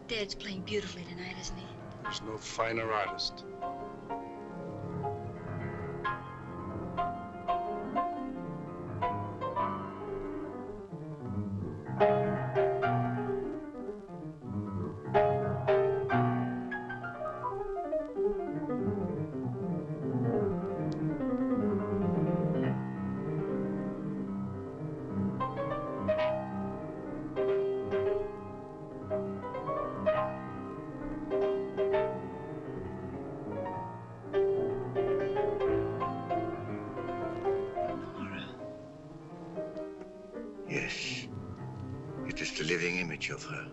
Dad's playing beautifully tonight, isn't he? There's no finer artist. Yes, it is the living image of her.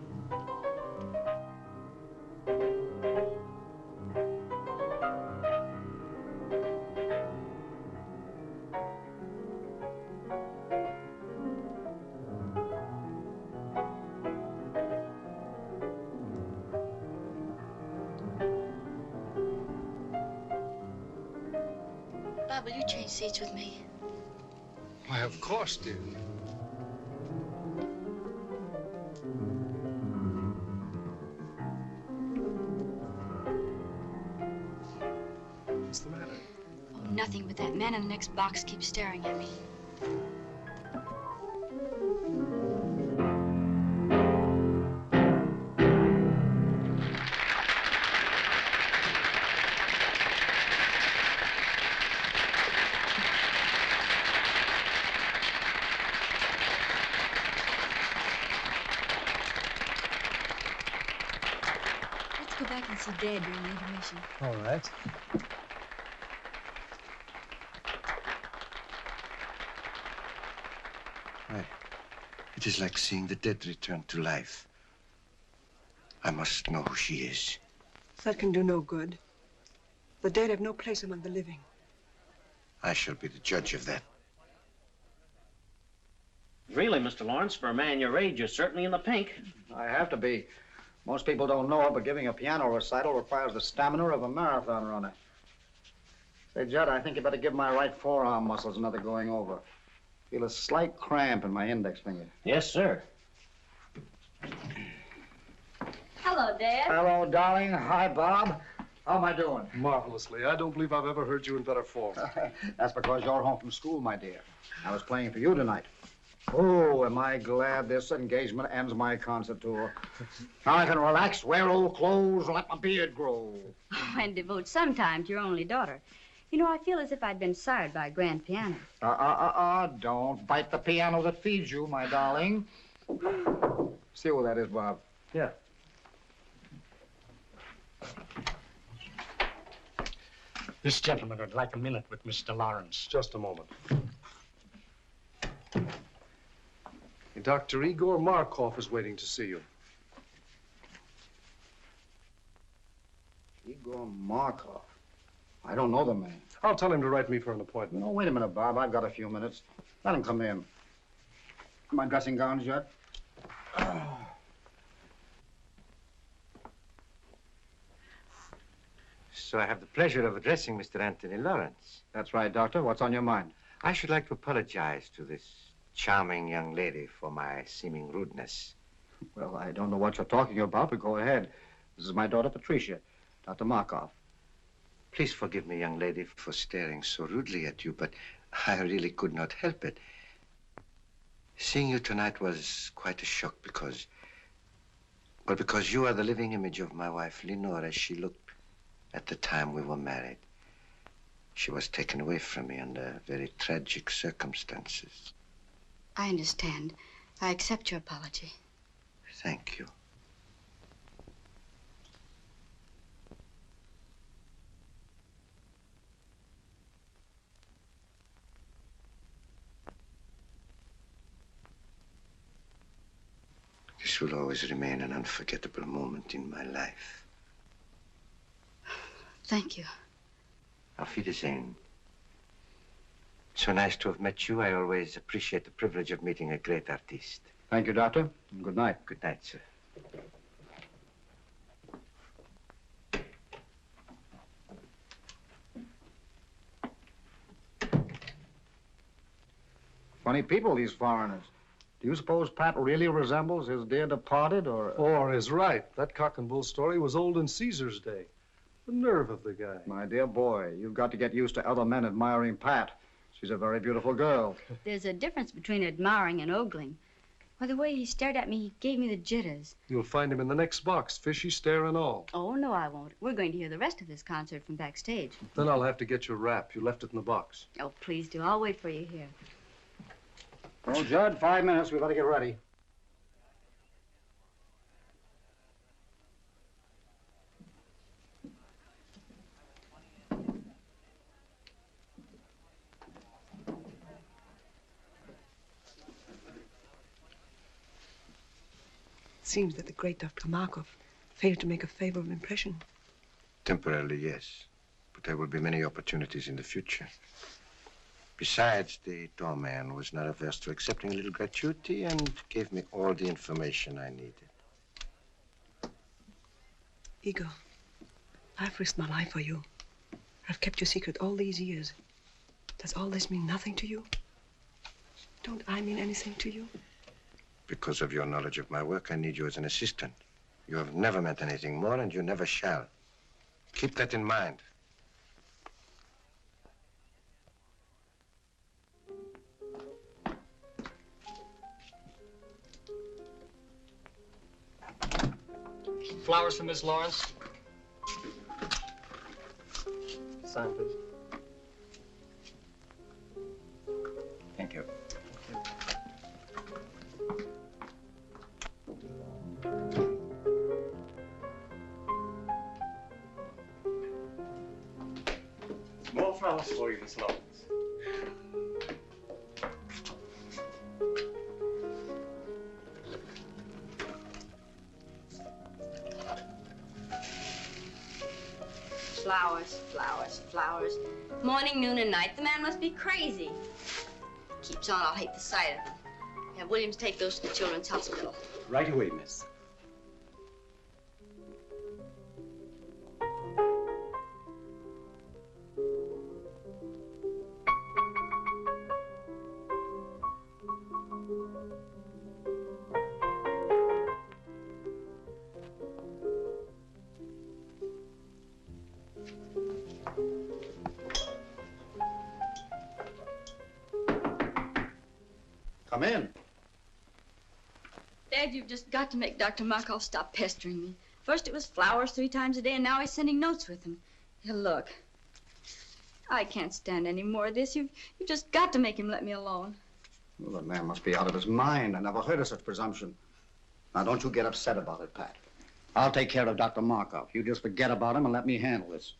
Bob, will you change seats with me? Why, of course, dear. What's the matter? Oh, nothing, but that man in the next box keeps staring at me. Let's go back and see Dad during the intermission. All right. It is like seeing the dead return to life. I must know who she is. That can do no good. The dead have no place among the living. I shall be the judge of that. Really, Mr. Lawrence, for a man your age, you're certainly in the pink. I have to be. Most people don't know it, but giving a piano recital requires the stamina of a marathon runner. Say, Judd, I think you better give my right forearm muscles another going over. Feel a slight cramp in my index finger. Yes, sir. Hello, Dad. Hello, darling. Hi, Bob. How am I doing? Marvelously. I don't believe I've ever heard you in better form. That's because you're home from school, my dear. I was playing for you tonight. Oh, am I glad this engagement ends my concert tour. Now I can relax, wear old clothes, and let my beard grow. Oh, and devote some time to your only daughter. You know, I feel as if I'd been sired by a grand piano. Don't bite the piano that feeds you, my darling. See who that is, Bob. Yeah. This gentleman would like a minute with Mr. Lawrence. Just a moment. Dr. Igor Markov is waiting to see you. Igor Markov? I don't know the man. I'll tell him to write me for an appointment. No, wait a minute, Bob. I've got a few minutes. Let him come in. My dressing gowns yet? so I have the pleasure of addressing Mr. Anthony Lawrence. That's right, Doctor. What's on your mind? I should like to apologize to this charming young lady for my seeming rudeness. Well, I don't know what you're talking about, but go ahead. This is my daughter, Patricia, Dr. Markov. Please forgive me, young lady, for staring so rudely at you, but I really could not help it. Seeing you tonight was quite a shock because you are the living image of my wife, Lenore, as she looked at the time we were married. She was taken away from me under very tragic circumstances. I understand. I accept your apology. Thank you. This will always remain an unforgettable moment in my life. Thank you. Auf Wiedersehen. So nice to have met you. I always appreciate the privilege of meeting a great artist. Thank you, Doctor. And good night. Good night, sir. Funny people, these foreigners. Do you suppose Pat really resembles his dear departed, or... Or is right. That cock and bull story was old in Caesar's day. The nerve of the guy. My dear boy, you've got to get used to other men admiring Pat. She's a very beautiful girl. There's a difference between admiring and ogling. Why, the way he stared at me, he gave me the jitters. You'll find him in the next box, fishy stare and all. Oh, no, I won't. We're going to hear the rest of this concert from backstage. Then I'll have to get your wrap. You left it in the box. Oh, please do. I'll wait for you here. Well, Judd, 5 minutes. We better get ready. It seems that the great Dr. Markov failed to make a favorable impression. Temporarily, yes. But there will be many opportunities in the future. Besides, the doorman was not averse to accepting a little gratuity and gave me all the information I needed. Igor, I've risked my life for you. I've kept your secret all these years. Does all this mean nothing to you? Don't I mean anything to you? Because of your knowledge of my work, I need you as an assistant. You have never meant anything more, and you never shall. Keep that in mind. Flowers for Miss Lawrence. Sign, please. Thank you. More flowers for you, Miss Lawrence. Flowers, flowers, flowers. Morning, noon, and night. The man must be crazy. Keeps on, I'll hate the sight of him. Have Williams take those to the children's hospital. Right away, miss. Come in. Dad, you've just got to make Dr. Markov stop pestering me. First it was flowers 3 times a day, and now he's sending notes with them. Here, look. I can't stand any more of this. You've just got to make him let me alone. Well, the man must be out of his mind. I never heard of such presumption. Now, don't you get upset about it, Pat. I'll take care of Dr. Markov. You just forget about him and let me handle this.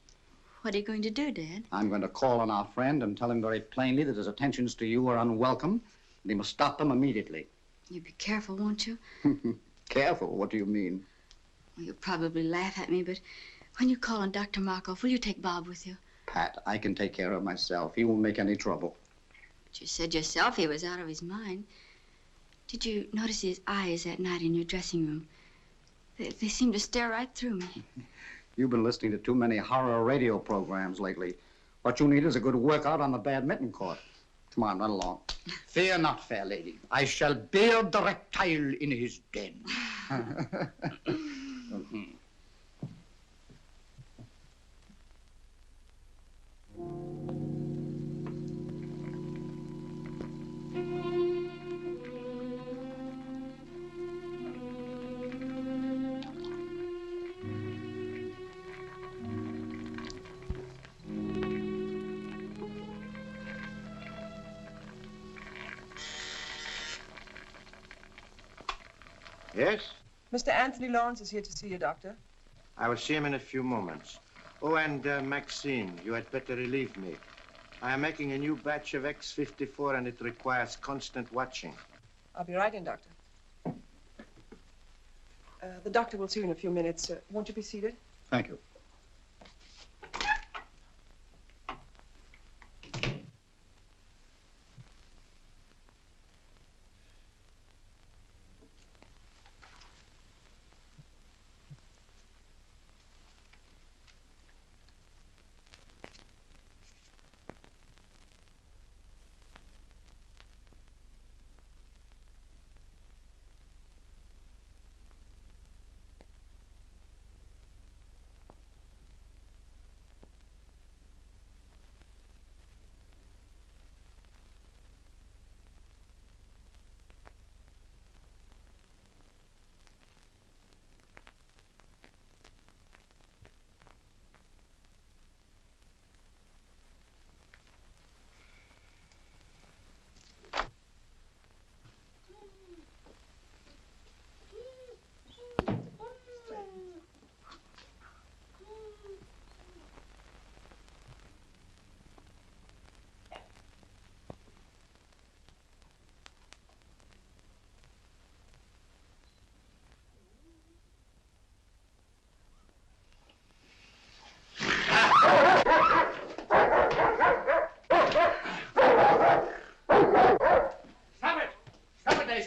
What are you going to do, Dad? I'm going to call on our friend and tell him very plainly that his attentions to you are unwelcome, and he must stop them immediately. You be careful, won't you? Careful? What do you mean? Well, you'll probably laugh at me, but when you call on Dr. Markov, will you take Bob with you? Pat, I can take care of myself. He won't make any trouble. But you said yourself he was out of his mind. Did you notice his eyes that night in your dressing room? They seemed to stare right through me. You've been listening to too many horror radio programs lately. What you need is a good workout on the badminton court. Come on, run along. Fear not, fair lady. I shall beard the reptile in his den. Yes? Mr. Anthony Lawrence is here to see you, Doctor. I will see him in a few moments. Oh, and Maxine, you had better relieve me. I am making a new batch of X54 and it requires constant watching. I'll be right in, Doctor. The doctor will see you in a few minutes. Won't you be seated? Thank you.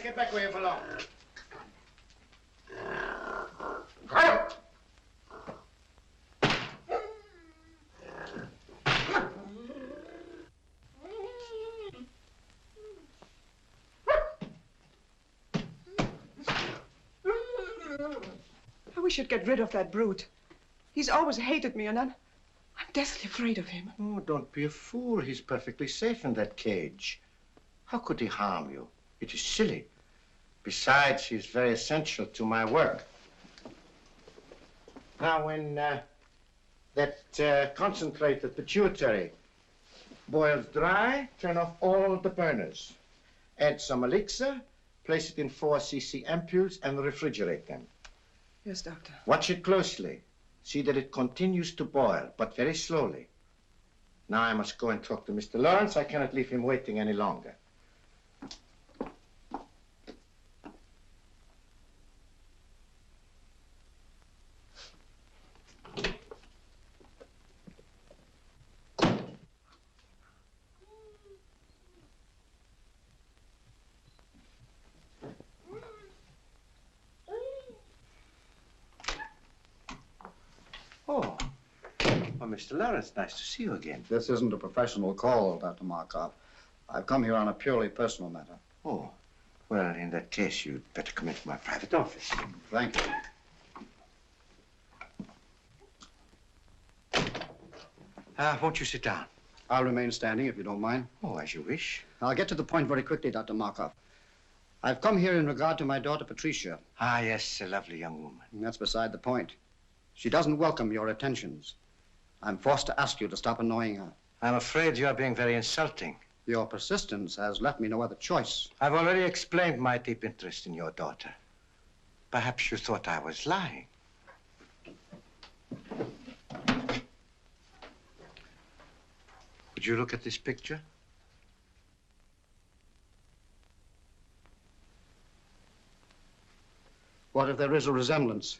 Get back where you belong. I wish you'd get rid of that brute. He's always hated me, and I'm deathly afraid of him. Oh, don't be a fool. He's perfectly safe in that cage. How could he harm you? It is silly. Besides, he's very essential to my work. Now, when that concentrated pituitary boils dry, turn off all the burners. Add some elixir, place it in 4 cc ampules, and refrigerate them. Yes, Doctor. Watch it closely. See that it continues to boil, but very slowly. Now I must go and talk to Mr. Lawrence. I cannot leave him waiting any longer. Oh, Mr. Lawrence, nice to see you again. This isn't a professional call, Dr. Markov. I've come here on a purely personal matter. Oh, well, in that case, you'd better come into my private office. Thank you. Won't you sit down? I'll remain standing if you don't mind. Oh, as you wish. I'll get to the point very quickly, Dr. Markov. I've come here in regard to my daughter, Patricia. Ah, yes, a lovely young woman. And that's beside the point. She doesn't welcome your attentions. I'm forced to ask you to stop annoying her. I'm afraid you're being very insulting. Your persistence has left me no other choice. I've already explained my deep interest in your daughter. Perhaps you thought I was lying. Would you look at this picture? What if there is a resemblance?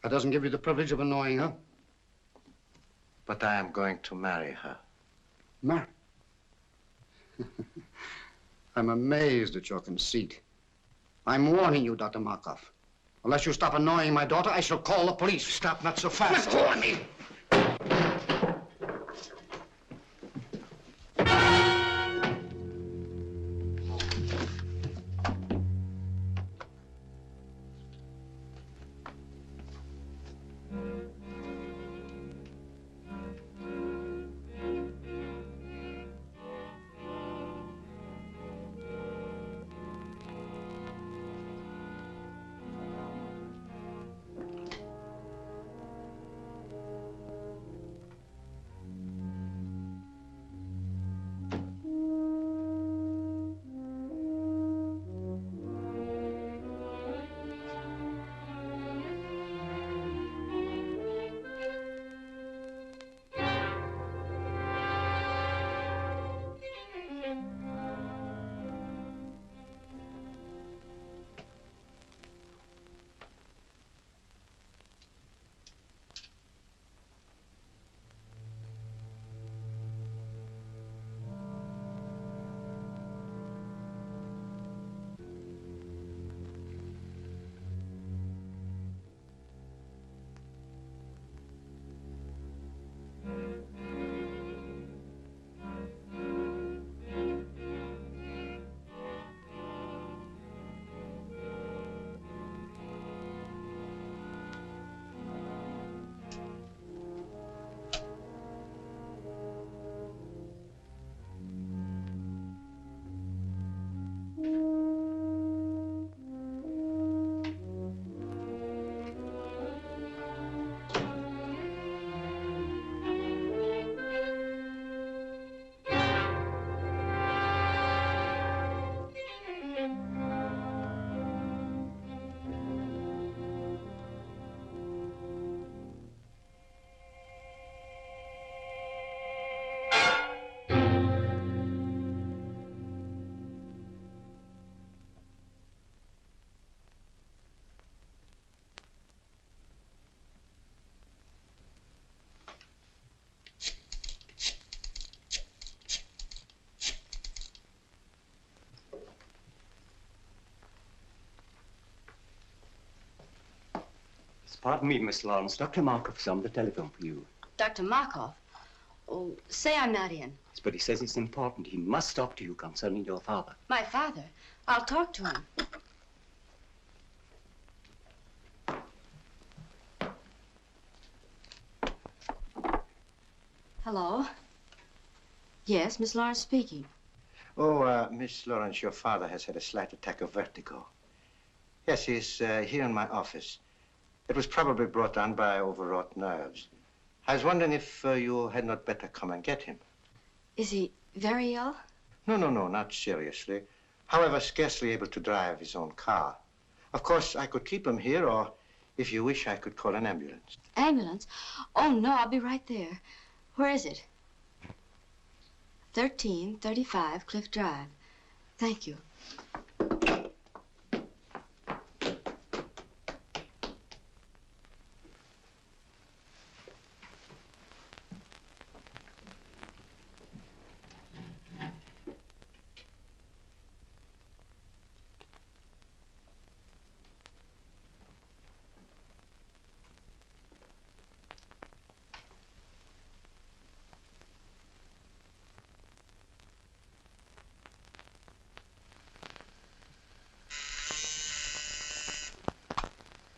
That doesn't give you the privilege of annoying her. But I am going to marry her. Marry? I'm amazed at your conceit. I'm warning you, Dr. Markov. Unless you stop annoying my daughter, I shall call the police. Stop, not so fast. Let go of me! Pardon me, Miss Lawrence. Dr. Markov's on the telephone for you. Dr. Markov? Oh, say I'm not in. Yes, but he says it's important. He must talk to you concerning your father. My father? I'll talk to him. Hello? Yes, Miss Lawrence speaking. Oh, Miss Lawrence, your father has had a slight attack of vertigo. Yes, he's here in my office. It was probably brought on by overwrought nerves. I was wondering if you had not better come and get him. Is he very ill? No, not seriously. However, scarcely able to drive his own car. Of course, I could keep him here, or if you wish, I could call an ambulance. Ambulance? Oh, no, I'll be right there. Where is it? 1335 Cliff Drive. Thank you.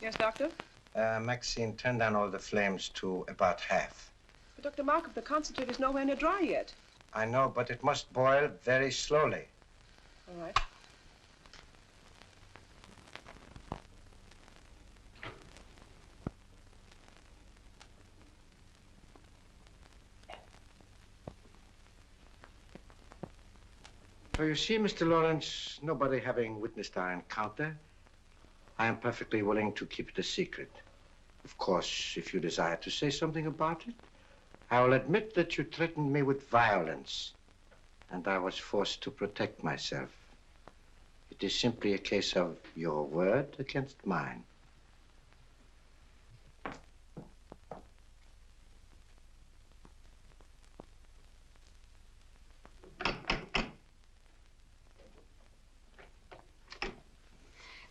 Yes, Doctor? Maxine, turn down all the flames to about half. But Dr. Markov, the concentrate is nowhere near dry yet. I know, but it must boil very slowly. All right. So you see, Mr. Lawrence, nobody having witnessed our encounter, I am perfectly willing to keep it a secret. Of course, if you desire to say something about it, I will admit that you threatened me with violence, and I was forced to protect myself. It is simply a case of your word against mine.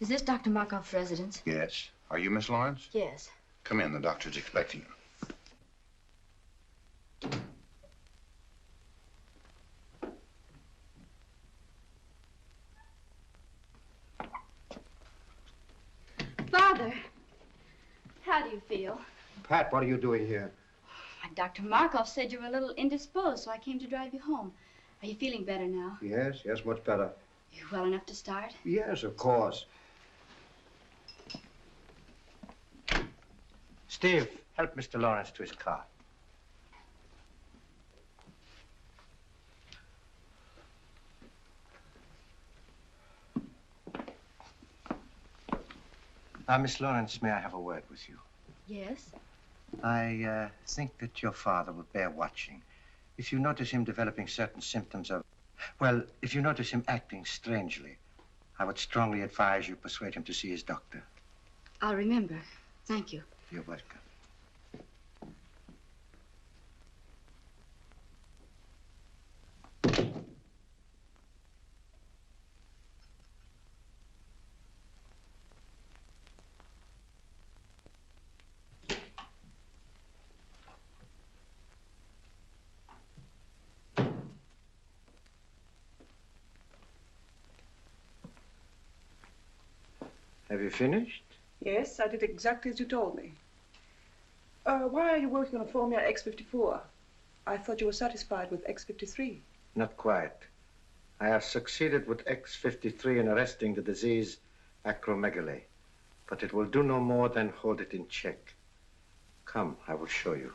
Is this Dr. Markoff's residence? Yes. Are you Miss Lawrence? Yes. Come in. The doctor's expecting you. Father, how do you feel? Pat, what are you doing here? Dr. Markoff said you were a little indisposed, so I came to drive you home. Are you feeling better now? Yes, much better. You well enough to start? Yes, of course. Steve, help Mr. Lawrence to his car. Miss Lawrence, may I have a word with you? Yes. I think that your father will bear watching. If you notice him developing certain symptoms of, well, if you notice him acting strangely, I would strongly advise you persuade him to see his doctor. I'll remember. Thank you. You're welcome. Have you finished? Yes, I did exactly as you told me. Why are you working on a formula X54? I thought you were satisfied with X53. Not quite. I have succeeded with X53 in arresting the disease acromegaly, but it will do no more than hold it in check. Come, I will show you.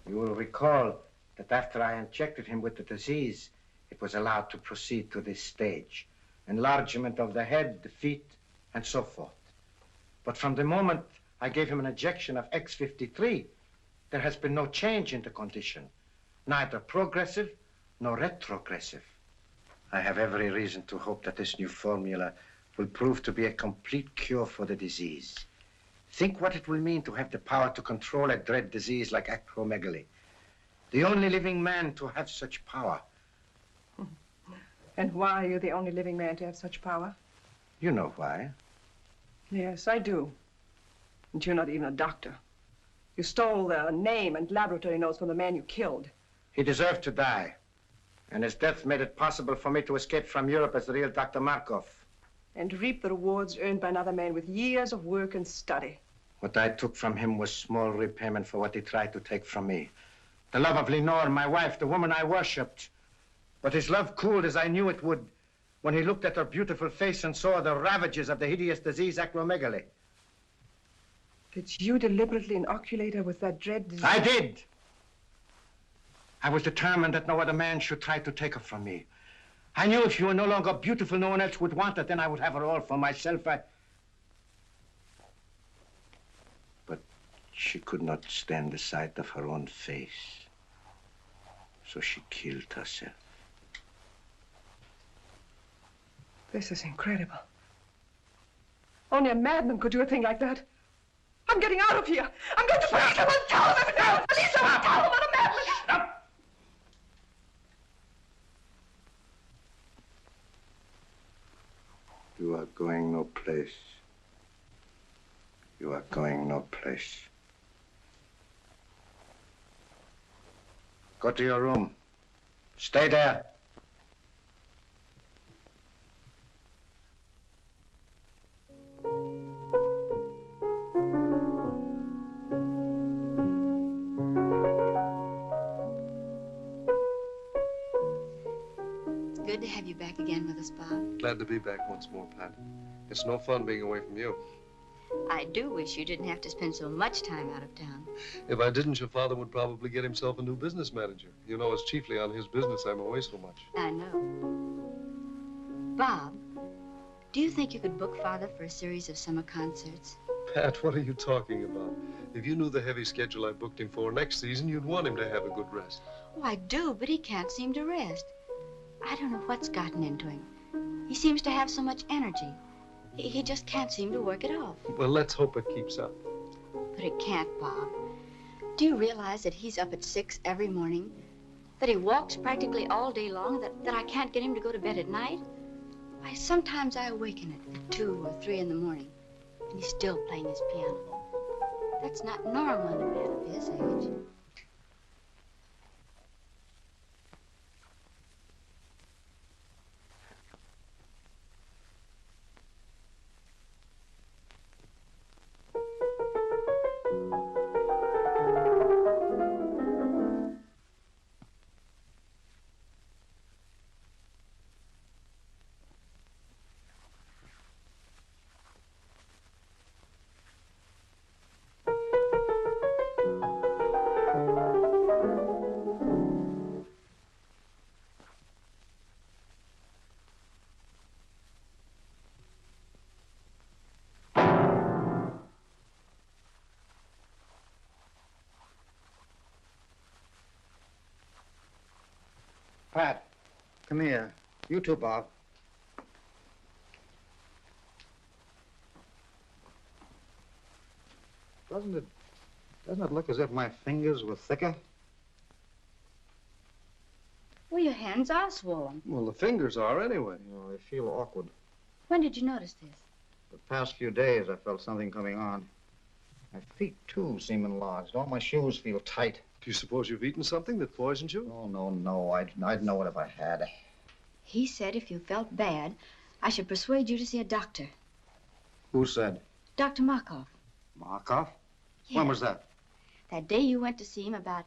You will recall that after I injected him with the disease, it was allowed to proceed to this stage. Enlargement of the head, the feet, and so forth. But from the moment I gave him an injection of X53, there has been no change in the condition, neither progressive nor retrogressive. I have every reason to hope that this new formula will prove to be a complete cure for the disease. Think what it will mean to have the power to control a dread disease like acromegaly. The only living man to have such power. And why are you the only living man to have such power? You know why. Yes, I do. And you're not even a doctor. You stole the name and laboratory notes from the man you killed. He deserved to die. And his death made it possible for me to escape from Europe as the real Dr. Markoff. And reap the rewards earned by another man with years of work and study. What I took from him was small repayment for what he tried to take from me. The love of Lenore, my wife, the woman I worshipped. But his love cooled as I knew it would when he looked at her beautiful face and saw the ravages of the hideous disease acromegaly. Did you deliberately inoculate her with that dread disease? I did. I was determined that no other man should try to take her from me. I knew if she were no longer beautiful, no one else would want her. Then I would have her all for myself. But she could not stand the sight of her own face. So she killed herself. This is incredible. Only a madman could do a thing like that. I'm getting out of here. I'm going to police someone. Tell them everything. Police someone. Tell them I'm a madman. Stop! You are going no place. You are going no place. Go to your room. Stay there. Good to have you back again with us, Bob. Glad to be back once more, Pat. It's no fun being away from you. I do wish you didn't have to spend so much time out of town. If I didn't, your father would probably get himself a new business manager. You know, it's chiefly on his business I'm away so much. I know. Bob, do you think you could book Father for a series of summer concerts? Pat, what are you talking about? If you knew the heavy schedule I booked him for next season, you'd want him to have a good rest. Oh, I do, but he can't seem to rest. I don't know what's gotten into him. He seems to have so much energy. He just can't seem to work it off. Well, let's hope it keeps up. But it can't, Bob. Do you realize that he's up at 6 every morning? That he walks practically all day long? That I can't get him to go to bed at night? Why, sometimes I awaken at 2 or 3 in the morning, and he's still playing his piano. That's not normal in a man of his age. Pat, come here. You too, Bob. Doesn't it look as if my fingers were thicker? Well, your hands are swollen. Well, the fingers are anyway. Oh, I feel awkward. When did you notice this? The past few days, I felt something coming on. My feet, too, seem enlarged. All my shoes feel tight. Do you suppose you've eaten something that poisoned you? Oh, no. I'd know it if I had. He said if you felt bad, I should persuade you to see a doctor. Who said? Dr. Markov. Markov? Yes. When was that? That day you went to see him about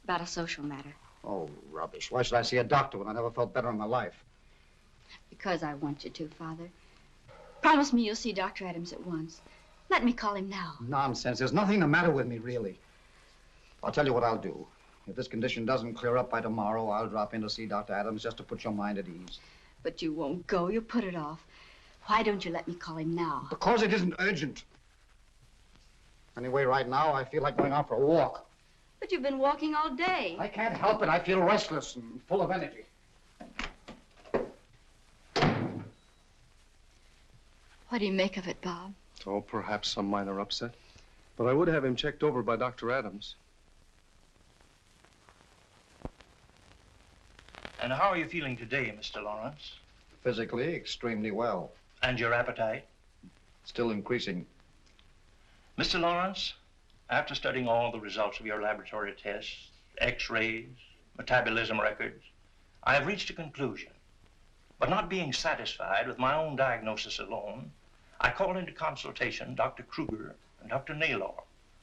a social matter. Oh, rubbish. Why should I see a doctor when I never felt better in my life? Because I want you to, Father. Promise me you'll see Dr. Adams at once. Let me call him now. Nonsense. There's nothing the matter with me, really. I'll tell you what I'll do. If this condition doesn't clear up by tomorrow, I'll drop in to see Dr. Adams just to put your mind at ease. But you won't go. You'll put it off. Why don't you let me call him now? Because it isn't urgent. Anyway, right now, I feel like going out for a walk. But you've been walking all day. I can't help it. I feel restless and full of energy. What do you make of it, Bob? Oh, perhaps some minor upset. But I would have him checked over by Dr. Adams. And how are you feeling today, Mr. Lawrence? Physically, extremely well. And your appetite? Still increasing. Mr. Lawrence, after studying all the results of your laboratory tests, x-rays, metabolism records, I have reached a conclusion. But not being satisfied with my own diagnosis alone, I called into consultation Dr. Kruger and Dr. Naylor,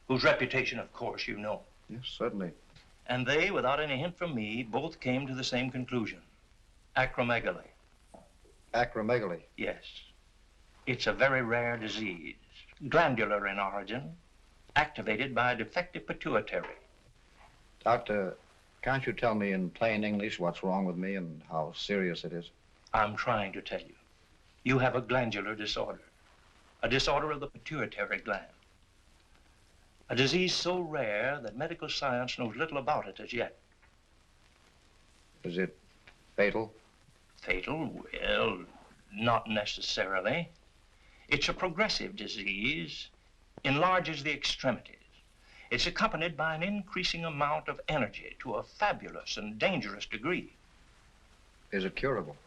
whose reputation, of course, you know. Yes, certainly. And they, without any hint from me, both came to the same conclusion. Acromegaly. Acromegaly? Yes. It's a very rare disease, glandular in origin, activated by a defective pituitary. Doctor, can't you tell me in plain English what's wrong with me and how serious it is? I'm trying to tell you. You have a glandular disorder, a disorder of the pituitary gland. A disease so rare that medical science knows little about it as yet. Is it fatal? Fatal? Well, not necessarily. It's a progressive disease, enlarges the extremities. It's accompanied by an increasing amount of energy to a fabulous and dangerous degree. Is it curable?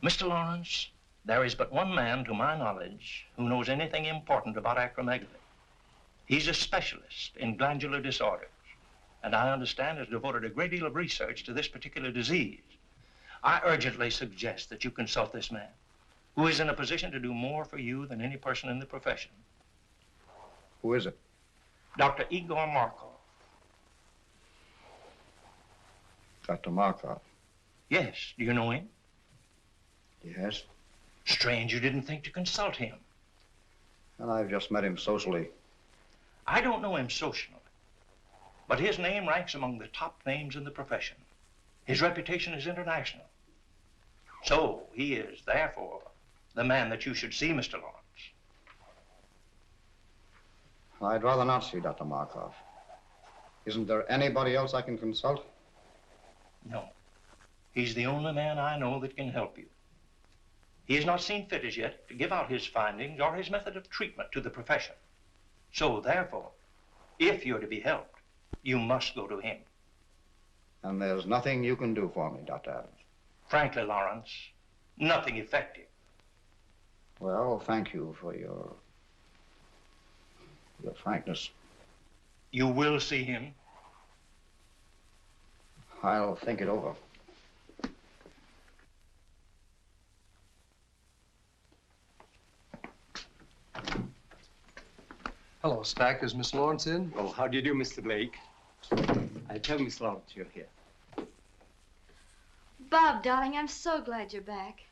Mr. Lawrence, there is but one man, to my knowledge, who knows anything important about acromegaly. He's a specialist in glandular disorders, and I understand has devoted a great deal of research to this particular disease. I urgently suggest that you consult this man, who is in a position to do more for you than any person in the profession. Who is it? Dr. Igor Markov. Dr. Markov? Yes. Do you know him? Yes. Strange you didn't think to consult him. And I've just met him socially. I don't know him socially, but his name ranks among the top names in the profession. His reputation is international. So he is, therefore, the man that you should see, Mr. Lawrence. I'd rather not see Dr. Markov. Isn't there anybody else I can consult? No. He's the only man I know that can help you. He has not seen fit as yet to give out his findings or his method of treatment to the profession. So therefore, if you're to be helped, you must go to him. And there's nothing you can do for me, Dr. Adams. Frankly, Lawrence, nothing effective. Well, thank you for your frankness. You will see him? I'll think it over. Hello, Stack. Is Miss Lawrence in? Oh, how do you do, Mr. Blake? I tell Miss Lawrence you're here. Bob, darling, I'm so glad you're back.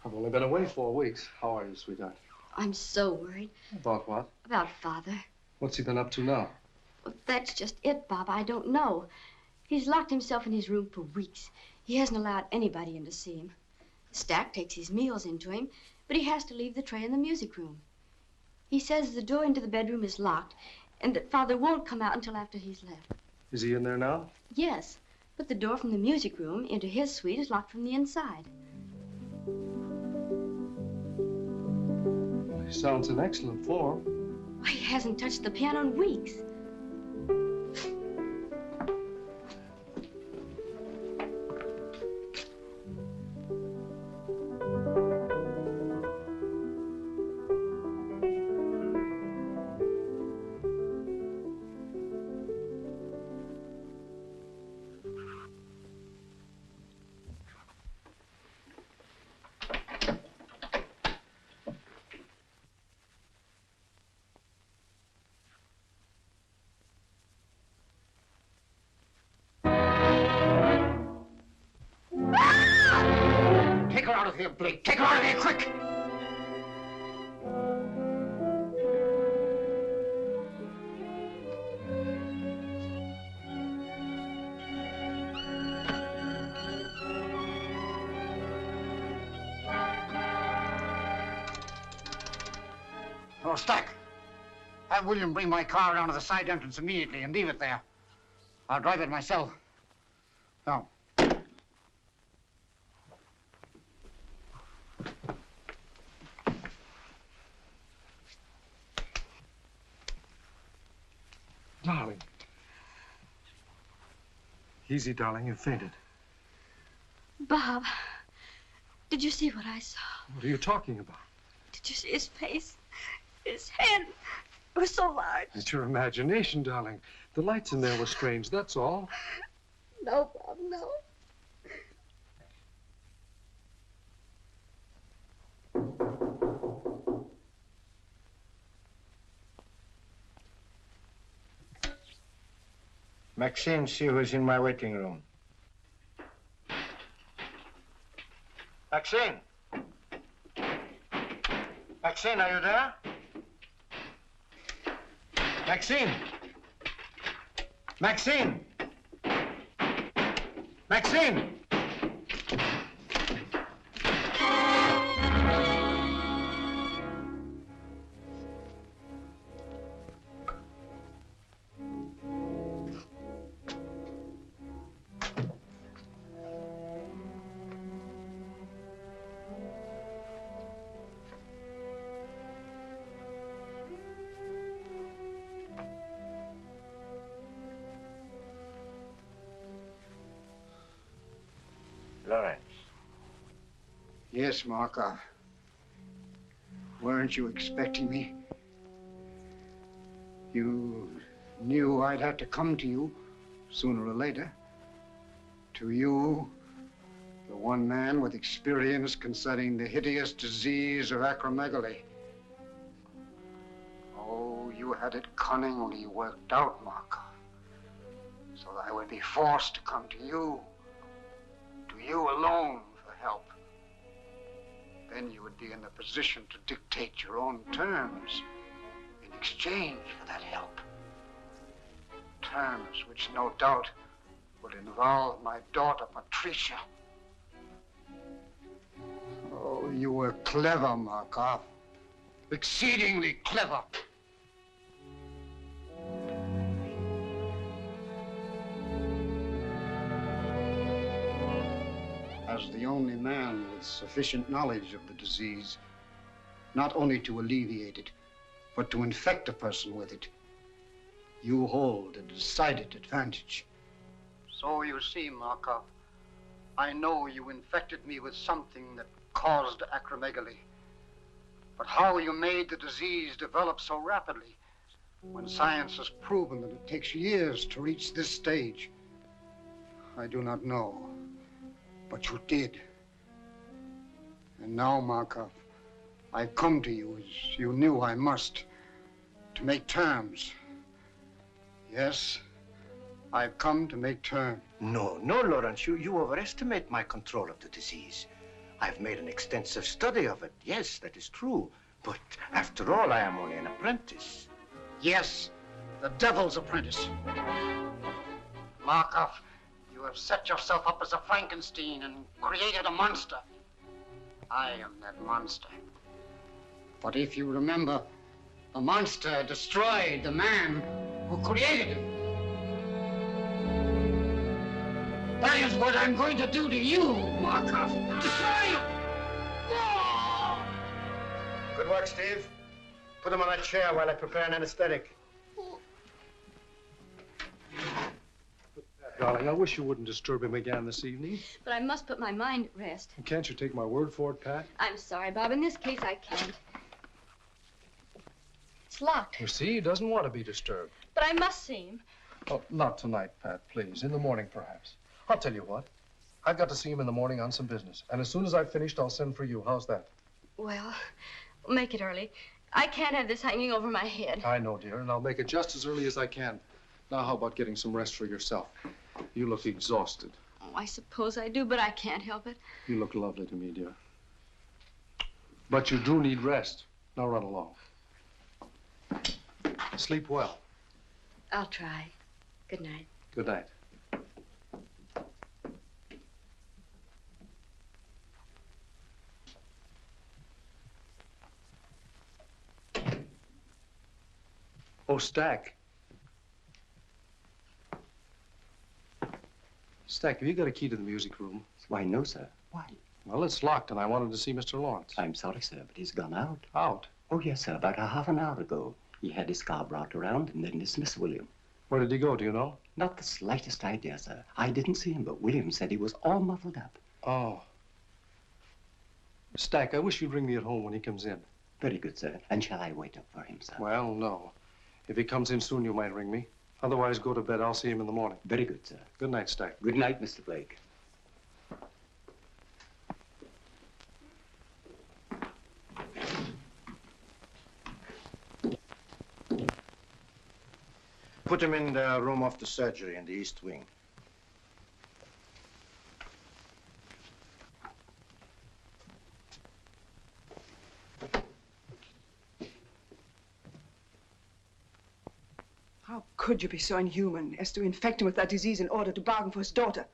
I've only been away 4 weeks. How are you, sweetheart? I'm so worried. About what? About Father. What's he been up to now? Well, that's just it, Bob. I don't know. He's locked himself in his room for weeks. He hasn't allowed anybody in to see him. Stack takes his meals into him, but he has to leave the tray in the music room. He says the door into the bedroom is locked and that Father won't come out until after he's left. Is he in there now? Yes, but the door from the music room into his suite is locked from the inside. He sounds in excellent form. Why, he hasn't touched the piano in weeks. Take her out of here, Blake. Take her out of here, quick! Oh, Stack. Have William bring my car around to the side entrance immediately and leave it there. I'll drive it myself. Now. Darling. Easy, darling. You fainted. Bob, did you see what I saw? What are you talking about? Did you see his face? His head. It was so large. It's your imagination, darling. The lights in there were strange, that's all. No, Bob, no. Maxine, see who's in my waiting room. Maxine! Maxine, are you there? Maxine! Maxine! Maxine! Lawrence. Yes, Markov. Weren't you expecting me? You knew I'd have to come to you sooner or later. To you, the one man with experience concerning the hideous disease of acromegaly. Oh, you had it cunningly worked out, Markov. So that I would be forced to come to you alone for help. Then you would be in the position to dictate your own terms in exchange for that help. Terms which no doubt would involve my daughter, Patricia. Oh, you were clever, Markov. Exceedingly clever. as the only man with sufficient knowledge of the disease, not only to alleviate it, but to infect a person with it, you hold a decided advantage. So you see, Markov, I know you infected me with something that caused acromegaly. But how you made the disease develop so rapidly, when science has proven that it takes years to reach this stage, I do not know. But you did. And now, Markov, I've come to you as you knew I must, to make terms. Yes, I've come to make terms. No, Lawrence, you overestimate my control of the disease. I've made an extensive study of it. Yes, that is true. But after all, I am only an apprentice. Yes, the devil's apprentice. Markov, you have set yourself up as a Frankenstein and created a monster. I am that monster. But if you remember, the monster destroyed the man who created him. That is what I'm going to do to you, Markov. Destroy you! No! Good work, Steve. Put him on that chair while I prepare an anesthetic. Darling, I wish you wouldn't disturb him again this evening. But I must put my mind at rest. Can't you take my word for it, Pat? I'm sorry, Bob. In this case, I can't. It's locked. You see, he doesn't want to be disturbed. But I must see him. Oh, not tonight, Pat, please. In the morning, perhaps. I'll tell you what. I've got to see him in the morning on some business. And as soon as I've finished, I'll send for you. How's that? Well, make it early. I can't have this hanging over my head. I know, dear, and I'll make it just as early as I can. Now, how about getting some rest for yourself? You look exhausted. Oh, I suppose I do, but I can't help it. You look lovely to me, dear. But you do need rest. Now run along. Sleep well. I'll try. Good night. Good night. Oh, Stack. Stack, have you got a key to the music room? Why, no, sir. Why? Well, it's locked, and I wanted to see Mr. Lawrence. I'm sorry, sir, but he's gone out. Out? Oh, yes, sir. About a half an hour ago. He had his car brought around and then dismissed William. Where did he go, do you know? Not the slightest idea, sir. I didn't see him, but William said he was all muffled up. Oh. Stack, I wish you'd ring me at home when he comes in. Very good, sir. And shall I wait up for him, sir? Well, no. If he comes in soon, you might ring me. Otherwise, go to bed. I'll see him in the morning. Very good, sir. Good night, Stack. Good night, Mr. Blake. Put him in the room of the surgery in the East Wing. How could you be so inhuman as to infect him with that disease in order to bargain for his daughter?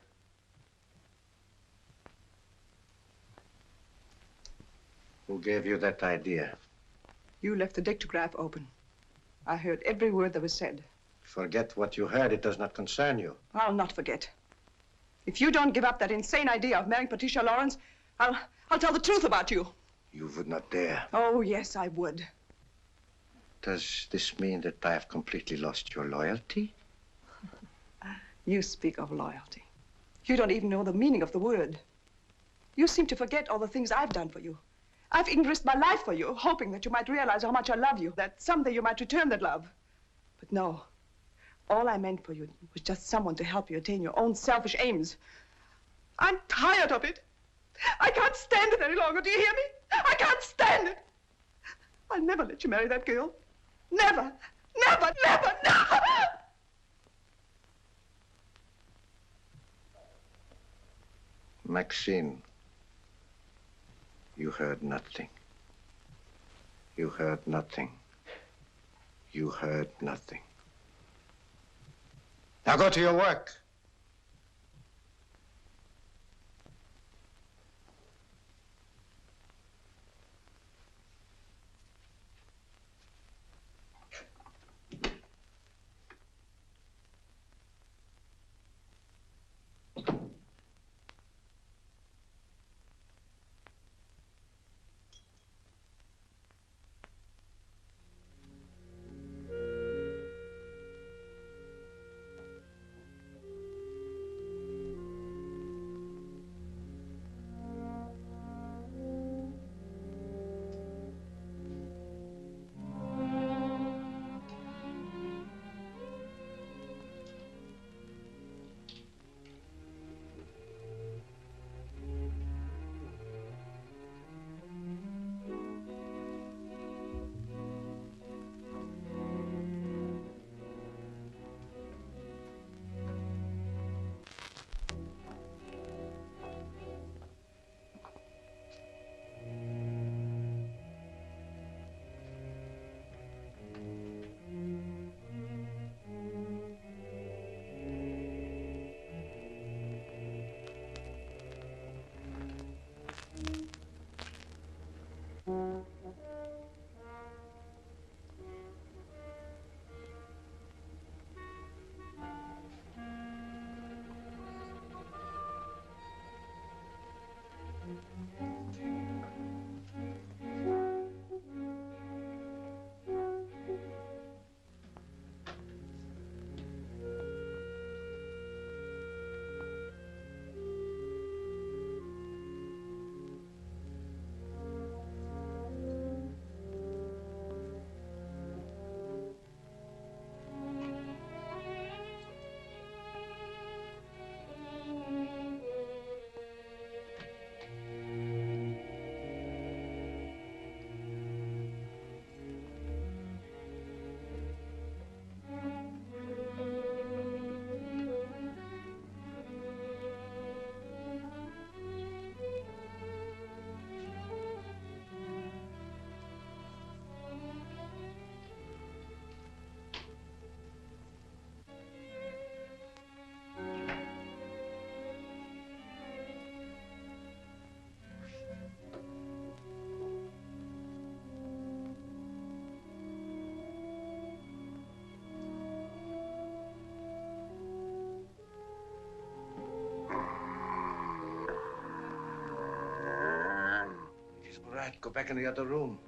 Who gave you that idea? You left the dictograph open. I heard every word that was said. Forget what you heard. It does not concern you. I'll not forget. If you don't give up that insane idea of marrying Patricia Lawrence, I'll tell the truth about you. You would not dare. Oh, yes, I would. Does this mean that I have completely lost your loyalty? You speak of loyalty. You don't even know the meaning of the word. You seem to forget all the things I've done for you. I've even risked my life for you, hoping that you might realize how much I love you, that someday you might return that love. But no. All I meant for you was just someone to help you attain your own selfish aims. I'm tired of it. I can't stand it any longer. Do you hear me? I can't stand it. I'll never let you marry that girl. Never, never, never, never! Maxine, you heard nothing. You heard nothing. You heard nothing. Now go to your work. Go back in the other room.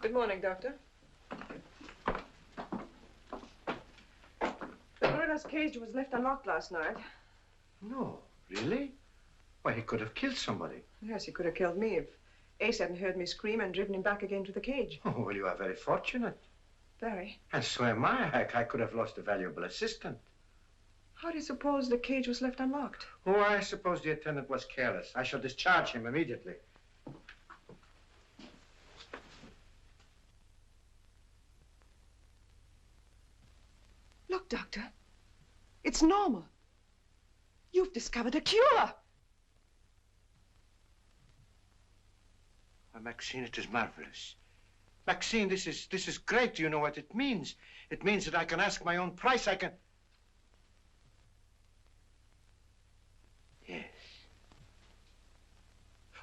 Good morning, Doctor. The gorilla's cage was left unlocked last night. No, really? Why, he could have killed somebody. Yes, he could have killed me Ace hadn't heard me scream and driven him back again to the cage. Oh, well, you are very fortunate. Very. And so am I. I could have lost a valuable assistant. How do you suppose the cage was left unlocked? Oh, I suppose the attendant was careless. I shall discharge him immediately. Look, Doctor. It's normal. You've discovered a cure. Well, Maxine, it is marvelous. Maxine, this is great. Do you know what it means? It means that I can ask my own price. I can... Yes.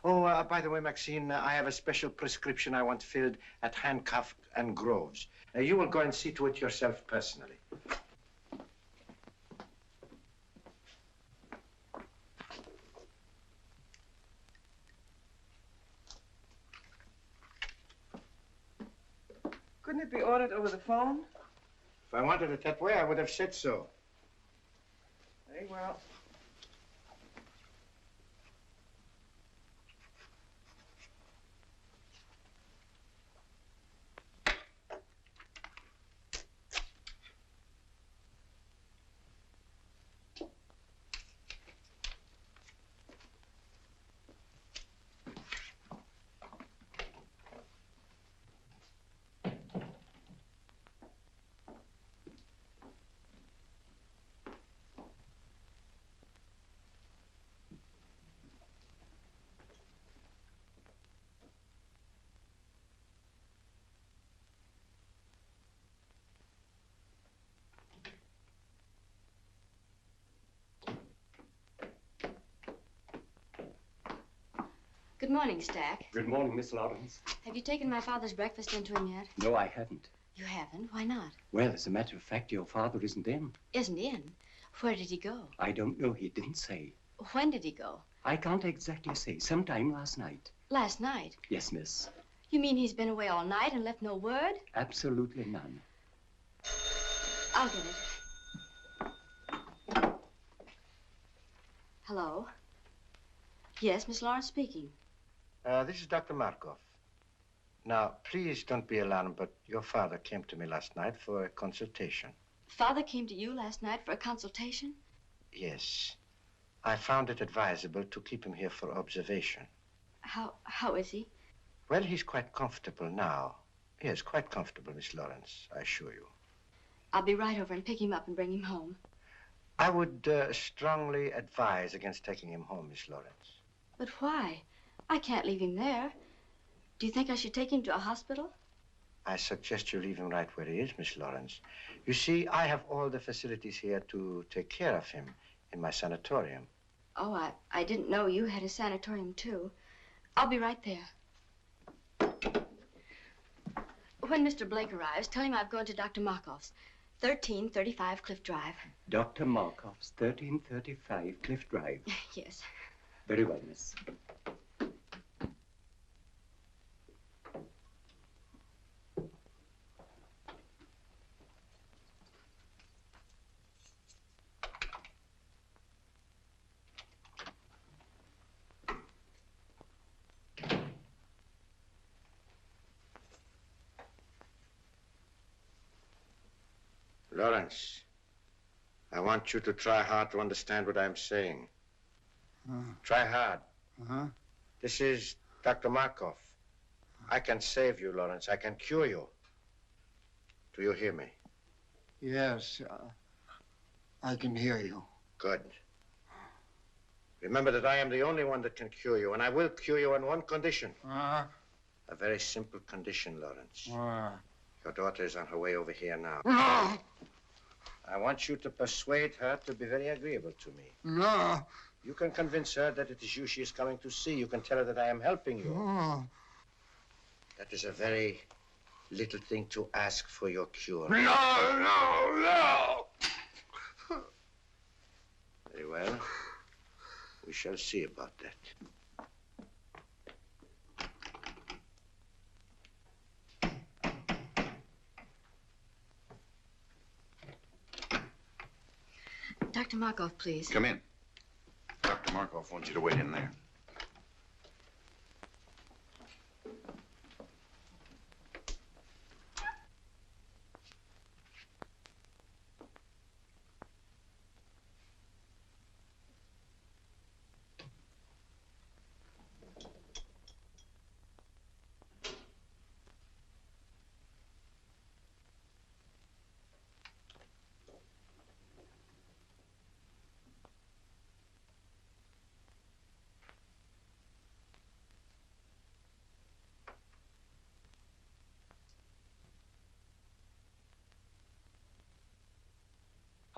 Oh, by the way, Maxine, I have a special prescription I want filled at Handcuff and Groves. You will go and see to it yourself personally. Couldn't it be ordered over the phone? If I wanted it that way, I would have said so. Very well. Good morning, Stack. Good morning, Miss Lawrence. Have you taken my father's breakfast into him yet? No, I haven't. You haven't? Why not? Well, as a matter of fact, your father isn't in. Isn't in? Where did he go? I don't know. He didn't say. When did he go? I can't exactly say. Sometime last night. Last night? Yes, miss. You mean he's been away all night and left no word? Absolutely none. I'll get it. Hello? Yes, Miss Lawrence speaking. This is Dr. Markov. Now, please don't be alarmed, but your father came to me last night for a consultation. Father came to you last night for a consultation? Yes. I found it advisable to keep him here for observation. How is he? Well, he's quite comfortable now. Yes, quite comfortable, Miss Lawrence, I assure you. I'll be right over and pick him up and bring him home. I would strongly advise against taking him home, Miss Lawrence. But why? I can't leave him there. Do you think I should take him to a hospital? I suggest you leave him right where he is, Miss Lawrence. You see, I have all the facilities here to take care of him in my sanatorium. Oh, I didn't know you had a sanatorium, too. I'll be right there. When Mr. Blake arrives, tell him I've gone to Dr. Markov's, 1335 Cliff Drive. Dr. Markov's, 1335 Cliff Drive. Yes. Very well, miss. Lawrence, I want you to try hard to understand what I'm saying. Try hard. This is Dr. Markov. I can save you, Lawrence. I can cure you. Do you hear me? Yes, I can hear you. Good. Remember that I am the only one that can cure you, and I will cure you on one condition. A very simple condition, Lawrence. Your daughter is on her way over here now. I want you to persuade her to be very agreeable to me. No. You can convince her that it is you she is coming to see. You can tell her that I am helping you. That is a very little thing to ask for your cure. No. Very well. We shall see about that. Dr. Markov, please. Come in. Dr. Markov wants you to wait in there.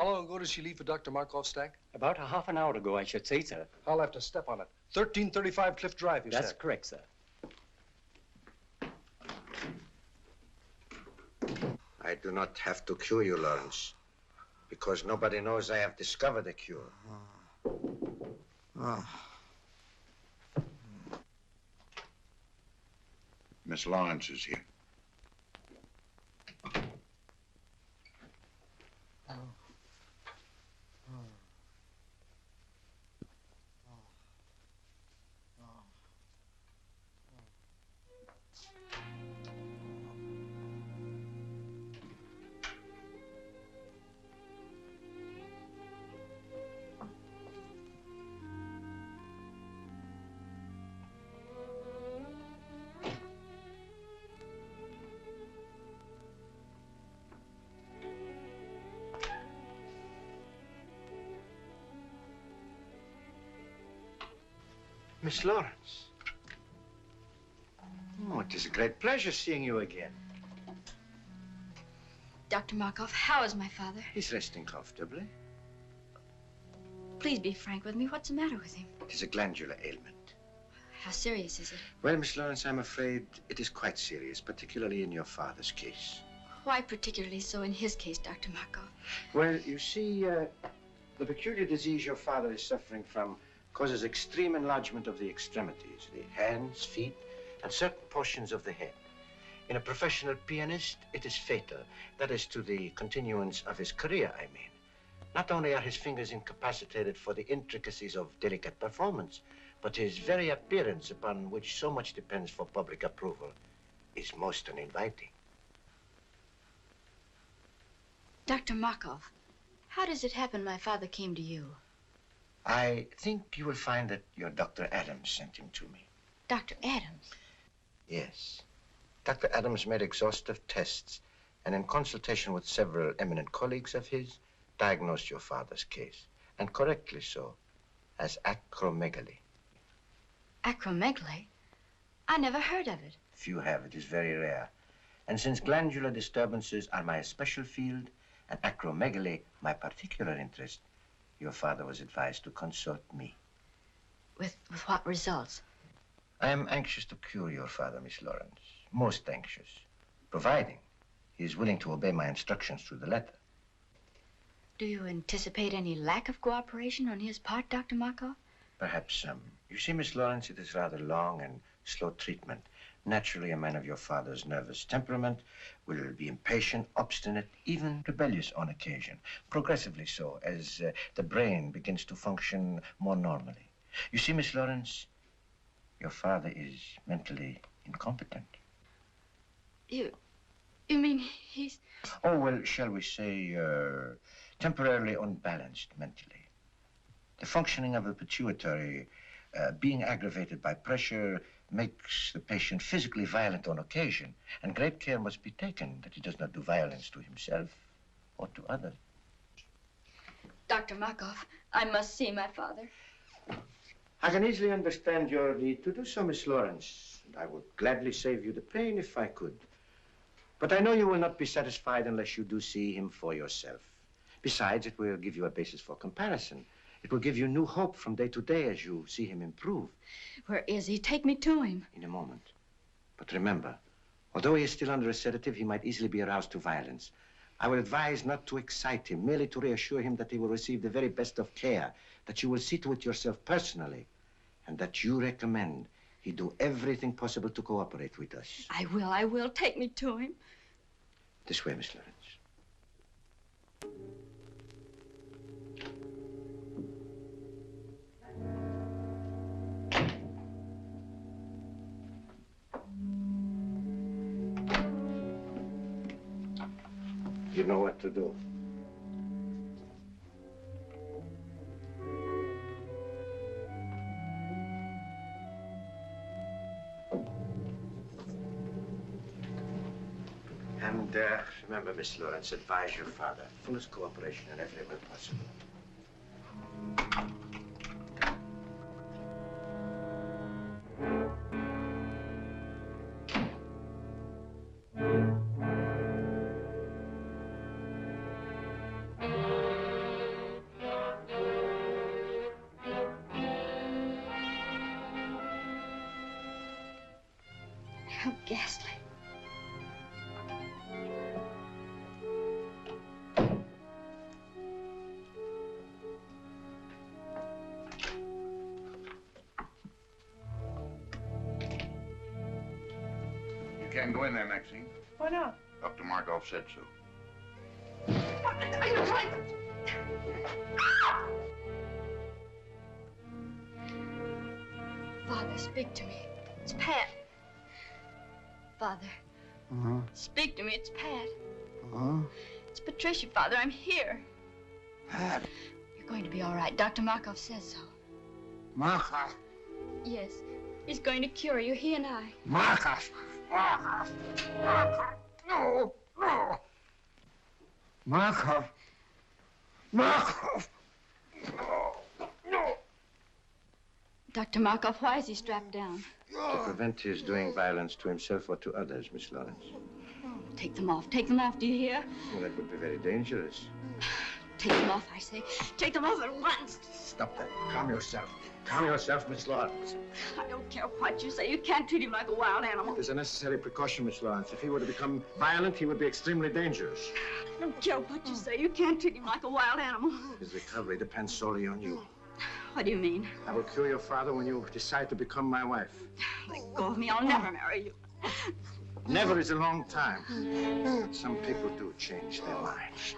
How long ago did she leave for Dr. Markov's stack? About a half an hour ago, I should say, sir. I'll have to step on it. 1335 Cliff Drive, you said? That's correct, sir. I do not have to cure you, Lawrence, because nobody knows I have discovered a cure. Miss Lawrence is here. Miss Lawrence. Oh, it is a great pleasure seeing you again. Dr. Markov, how is my father? He's resting comfortably. Please be frank with me. What's the matter with him? It is a glandular ailment. How serious is it? Well, Miss Lawrence, I'm afraid it is quite serious, particularly in your father's case. Why particularly so in his case, Dr. Markov? Well, you see, the peculiar disease your father is suffering from causes extreme enlargement of the extremities, the hands, feet, and certain portions of the head. In a professional pianist, it is fatal. That is to the continuance of his career, I mean. Not only are his fingers incapacitated for the intricacies of delicate performance, but his very appearance, upon which so much depends for public approval, is most uninviting. Dr. Markov, how does it happen my father came to you? I think you will find that your Dr. Adams sent him to me. Dr. Adams? Yes. Dr. Adams made exhaustive tests and in consultation with several eminent colleagues of his, diagnosed your father's case, and correctly so, as acromegaly. Acromegaly? I never heard of it. Few have. It is very rare. And since glandular disturbances are my special field and acromegaly my particular interest, your father was advised to consult me. With what results? I am anxious to cure your father, Miss Lawrence. Most anxious. Providing he is willing to obey my instructions to the letter. Do you anticipate any lack of cooperation on his part, Dr. Markov? Perhaps some. You see, Miss Lawrence, it is rather long and slow treatment. Naturally, a man of your father's nervous temperament will be impatient, obstinate, even rebellious on occasion. Progressively so, as the brain begins to function more normally. You see, Miss Lawrence, your father is mentally incompetent. You mean he's... Oh, well, shall we say, temporarily unbalanced mentally. The functioning of the pituitary being aggravated by pressure makes the patient physically violent on occasion, and great care must be taken that he does not do violence to himself or to others. Dr. Markov, I must see my father. I can easily understand your need to do so, Miss Lawrence. I would gladly save you the pain if I could. But I know you will not be satisfied unless you do see him for yourself. Besides, it will give you a basis for comparison. It will give you new hope from day to day as you see him improve. Where is he? Take me to him. In a moment. But remember, although he is still under a sedative, he might easily be aroused to violence. I will advise not to excite him, merely to reassure him that he will receive the very best of care, that you will see to it yourself personally, and that you recommend he do everything possible to cooperate with us. I will. Take me to him. This way, Miss Lawrence. You know what to do. And remember, Miss Lawrence, advise your father. Fullest cooperation in every way possible. How ghastly. You can't go in there, Maxine. Why not? Dr. Markov said so. Father, speak to me. It's Pat. Father, speak to me. It's Pat. It's Patricia, Father. I'm here. Pat. You're going to be all right. Dr. Markov says so. Markov. Yes, he's going to cure you, he and I. Markov. Markov. Markov. No, no. Markov. Markov. No, no. Dr. Markov, why is he strapped down? To prevent his doing violence to himself or to others, Miss Lawrence. Take them off. Take them off, do you hear? Well, that would be very dangerous. Take them off, I say. Take them off at once. Stop that. Calm yourself. Calm yourself, Miss Lawrence. I don't care what you say. You can't treat him like a wild animal. It is a necessary precaution, Miss Lawrence. If he were to become violent, he would be extremely dangerous. I don't care what you say. You can't treat him like a wild animal. His recovery depends solely on you. What do you mean? I will cure your father when you decide to become my wife. Let go of me. I'll never marry you. Never is a long time. But some people do change their minds.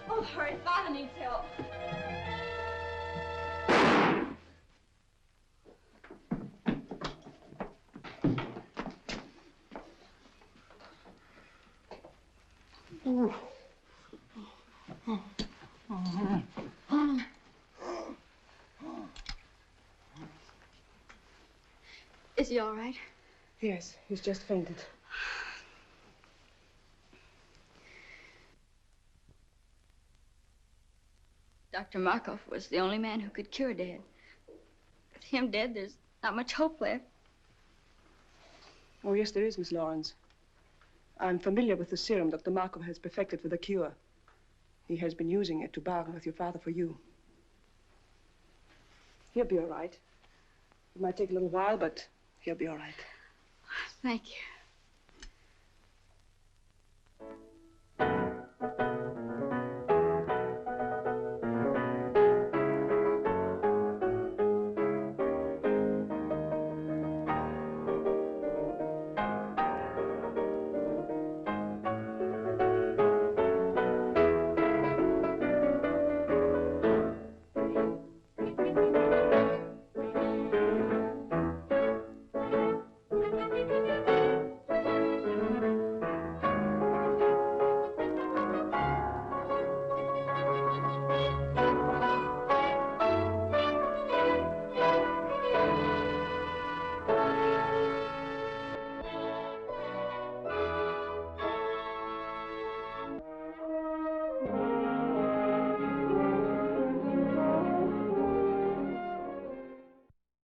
Oh, hurry. Father needs help. Is he all right? Yes, he's just fainted. Dr. Markov was the only man who could cure Dad. With him dead, there's not much hope left. Oh, yes, there is, Miss Lawrence. I'm familiar with the serum Dr. Markov has perfected for the cure. He has been using it to bargain with your father for you. He'll be all right. It might take a little while, but he'll be all right. Thank you.